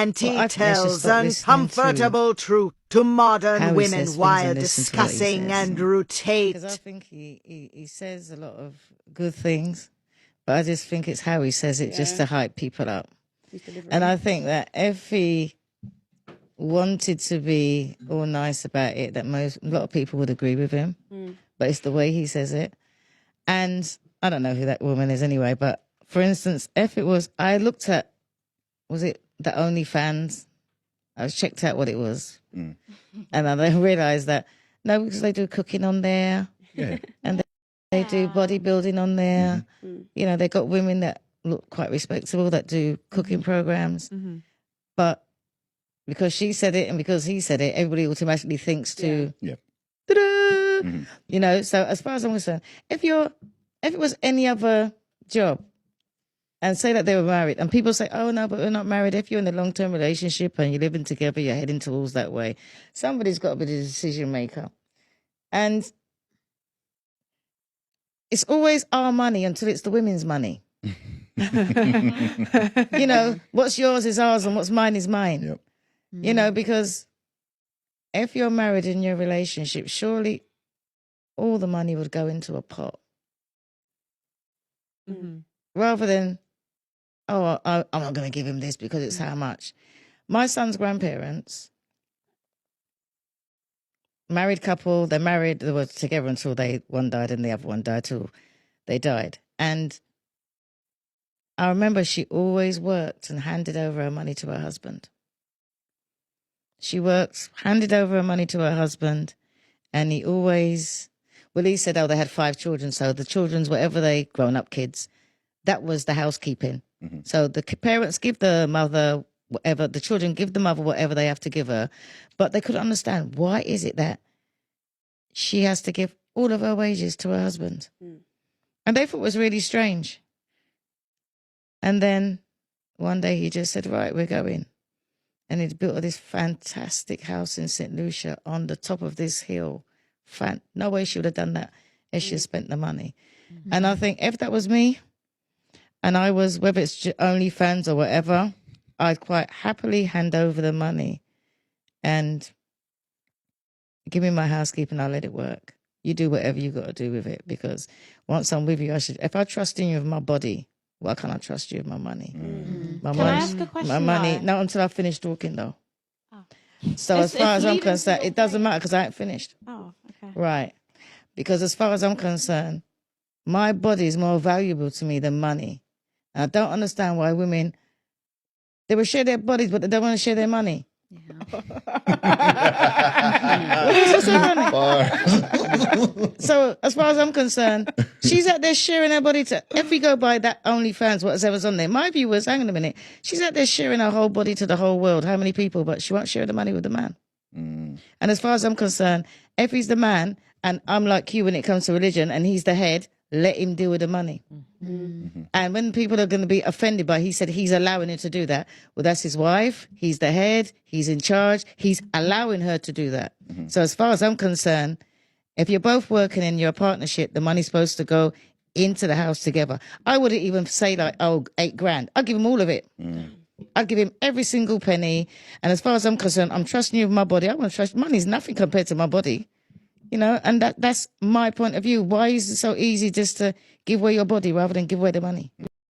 Auntie tells uncomfortable truth to modern women while discussing Andrew Tate. Because I think he says a lot of good things, but I just think it's how he says it just to hype people up. And I think that if he wanted to be all nice about it, that a lot of people would agree with him. But it's the way he says it. And I don't know who that woman is anyway, but for instance, if it was, I looked at, was it the OnlyFans? I checked out what it was. And I realised that, no, because they do cooking on there. And they do bodybuilding on there. You know, they've got women that look quite respectable that do cooking programs. But because she said it and because he said it, everybody automatically thinks to, you know, so as far as I'm concerned, if it was any other job, and say that they were married, and people say, oh, no, but we're not married. If you're in a long-term relationship and you're living together, you're heading towards that way, somebody's got to be the decision maker. And it's always our money until it's the women's money. You know, what's yours is ours and what's mine is mine. You know, because if you're married in your relationship, surely all the money would go into a pot. Rather than, oh, I'm not going to give him this because it's how much. My son's grandparents, married couple, they were together until one died and the other one died till they died. And I remember she always worked and handed over her money to her husband. She worked, handed over her money to her husband, and he always, well, he said, oh, they had 5 children, so the children's, whatever they, grown-up kids, that was the housekeeping. So the parents give the mother whatever, the children give the mother whatever they have to give her, but they couldn't understand, why is it that she has to give all of her wages to her husband? And they thought it was really strange. And then one day he just said, right, we're going. And he'd built this fantastic house in St. Lucia on the top of this hill. No way she would have done that if she had spent the money. And I think if that was me, and I was, whether it's OnlyFans or whatever, I'd quite happily hand over the money and give me my housekeeping, I'll let it work. You do whatever you got to do with it, because once I'm with you, if I trust in you with my body, why can't I trust you with my money? Can I ask a question? My money, not until I finish talking though. So as far as I'm concerned, it doesn't matter because I ain't finished. Oh, okay. Right. Because as far as I'm concerned, my body is more valuable to me than money. And I don't understand why women, they will share their bodies, but they don't want to share their money. So as far as I'm concerned, she's out there sharing her body to, if we go by that OnlyFans, whatever's on there, my view was, hang on a minute, she's out there sharing her whole body to the whole world. How many people? But she won't share the money with the man. And as far as I'm concerned, if he's the man and I'm like you when it comes to religion and he's the head, let him deal with the money. And when people are going to be offended by, he said he's allowing her to do that. Well, that's his wife. He's the head. He's in charge. He's allowing her to do that. So as far as I'm concerned, if you're both working in your partnership, the money's supposed to go into the house together. I wouldn't even say like, oh, 8 grand. I'd give him all of it. I'd give him every single penny. And as far as I'm concerned, I'm trusting you with my body. I want to trust, money's nothing compared to my body. You know, and that's my point of view. Why is it so easy just to give away your body rather than give away the money?